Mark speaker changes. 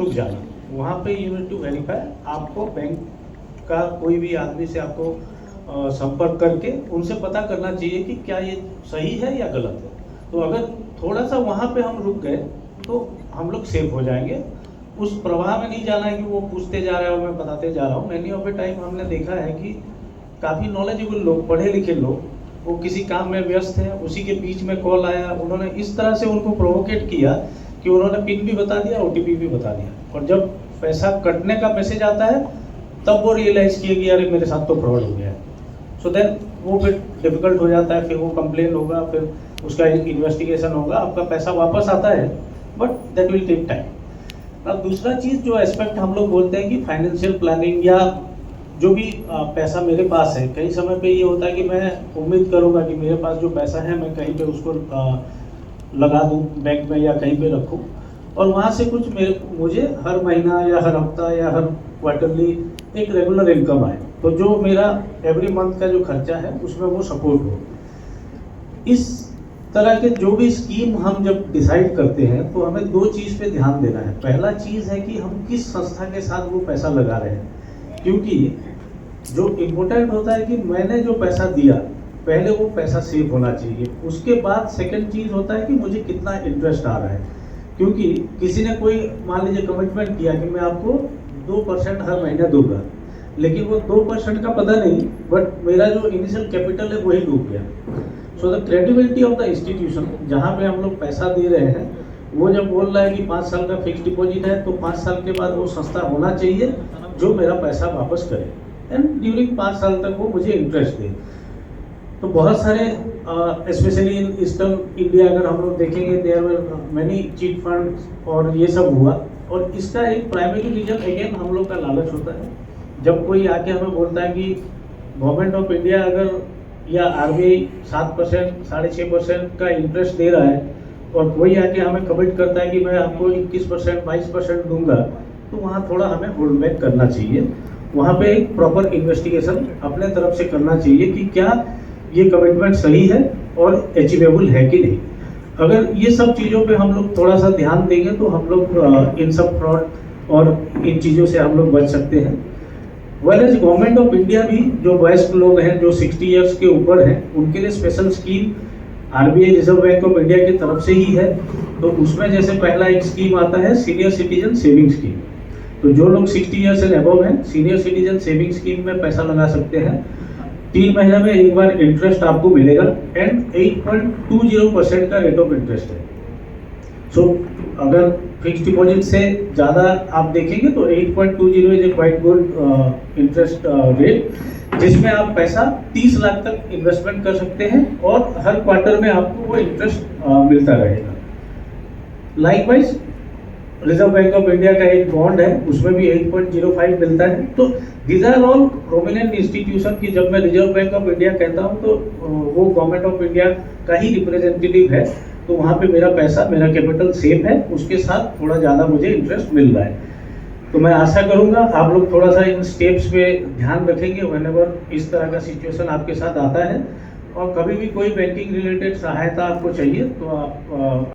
Speaker 1: रुक जाना, वहाँ पे यू नीड टू वेरीफाई। आपको बैंक का कोई भी आदमी से आपको संपर्क करके उनसे पता करना चाहिए कि क्या ये सही है या गलत है। तो अगर थोड़ा सा वहाँ पे हम रुक गए तो हम लोग सेफ हो जाएंगे। उस प्रवाह में नहीं जाना है कि वो पूछते जा रहा है और मैं बताते जा रहा हूँ। मैनी ऑफ ए टाइम हमने देखा है कि काफ़ी नॉलेजेबल लोग, पढ़े लिखे लोग, वो किसी काम में व्यस्त हैं, उसी के बीच में कॉल आया, उन्होंने इस तरह से उनको प्रोवोकेट किया कि उन्होंने पिन भी बता दिया, OTP भी बता दिया, और जब पैसा कटने का मैसेज आता है तब वो रियलाइज़ किए कि अरे मेरे साथ तो फ्रॉड हो गया है। सो देन वो फिर डिफ़िकल्ट हो जाता है, फिर वो कंप्लेन होगा, फिर उसका इन्वेस्टिगेशन होगा, आपका पैसा वापस आता है, but that will take time. अब दूसरा चीज़ जो एस्पेक्ट हम लोग बोलते हैं कि फाइनेंशियल प्लानिंग या जो भी पैसा मेरे पास है, कई समय पे ये होता है कि मैं उम्मीद करूँगा कि मेरे पास जो पैसा है मैं कहीं पे उसको लगा दूँ बैंक में या कहीं पे रखूँ, और वहाँ से कुछ मुझे हर महीना या हर हफ्ता या हर क्वार्टरली एक रेगुलर इनकम आए, तो जो मेरा एवरी मंथ का जो खर्चा है उसमें वो सपोर्ट हो। इस तरह के जो भी स्कीम हम जब डिसाइड करते हैं तो हमें दो चीज़ पे ध्यान देना है। पहला चीज़ है कि हम किस संस्था के साथ वो पैसा लगा रहे हैं, क्योंकि जो इम्पोर्टेंट होता है कि मैंने जो पैसा दिया पहले वो पैसा सेव होना चाहिए। उसके बाद सेकंड चीज़ होता है कि मुझे कितना इंटरेस्ट आ रहा है, क्योंकि किसी ने कोई मान लीजिए कमिटमेंट किया कि मैं आपको 2% हर महीने दूंगा, लेकिन वो 2% का पता नहीं, बट मेरा जो इनिशियल कैपिटल है वही डूब गया। So the credibility of the institution जहाँ पे हम लोग पैसा दे रहे हैं, वो जब बोल रहा है कि 5 साल का फिक्स डिपॉजिट है तो 5 साल के बाद वो संस्था होना चाहिए जो मेरा पैसा वापस करे, एंड ड्यूरिंग 5 साल तक वो मुझे इंटरेस्ट दे। तो बहुत सारे स्पेशली इन ईस्टर्न इंडिया अगर हम लोग देखेंगे, there were many chit fund और ये सब हुआ, और इसका एक प्राइमरी रीजन अगेन हम लोग का लालच होता है। जब कोई आके हमें बोलता है कि गवर्नमेंट ऑफ इंडिया अगर या RBI 7%, 6.5% का इंटरेस्ट दे रहा है, और कोई आके हमें कमिट करता है कि मैं आपको 21%, 22% दूंगा, तो वहाँ थोड़ा हमें होल्ड बैक करना चाहिए। वहाँ पे एक प्रॉपर इन्वेस्टिगेशन अपने तरफ से करना चाहिए कि क्या ये कमिटमेंट सही है और अचीवेबल है कि नहीं। अगर ये सब चीज़ों पे हम लोग थोड़ा सा ध्यान देंगे तो हम लोग इन सब फ्रॉड और इन चीज़ों से हम लोग बच सकते हैं। Well as government of India भी जो वयस्क लोग हैं जो 60 ईयर्स के ऊपर हैं, उनके लिए special scheme RBI reserve bank of India की तरफ से ही है। तो उसमें जैसे पहला एक स्कीम आता है सीनियर सिटीजन सेविंग स्कीम। तो जो लोग 60 ईयर्स से अबव हैं, सीनियर सिटीजन सेविंग स्कीम में पैसा लगा सकते हैं। 3 महीने में एक बार इंटरेस्ट आपको मिलेगा, एंड 8.20% का रेट ऑफ इंटरेस्ट है। सो अगर फिक्स डिपॉजिट से ज़्यादा आप देखेंगे तो 8.20 is a quite good interest rate, जिसमें आप पैसा 30 लाख तक इन्वेस्टमेंट कर सकते हैं और हर क्वार्टर में आपको वो इंटरेस्ट मिलता रहेगा। Likewise reserve bank of India का एक बॉन्ड है, उसमें भी 8.05 मिलता है। तो these are all prominent institution की जब मैं रिजर्व बैंक ऑफ इंडिया कहता हूँ तो वो गवर्नमेंट ऑफ इंडिया का ही रिप्रेजेंटेटिव है। तो वहाँ पे मेरा पैसा, मेरा कैपिटल सेफ है, उसके साथ थोड़ा ज़्यादा मुझे इंटरेस्ट मिल रहा है। तो मैं आशा करूँगा आप लोग थोड़ा सा इन स्टेप्स पे ध्यान रखेंगे व्हेनेवर इस तरह का सिचुएशन आपके साथ आता है, और कभी भी कोई बैंकिंग रिलेटेड सहायता आपको चाहिए तो आप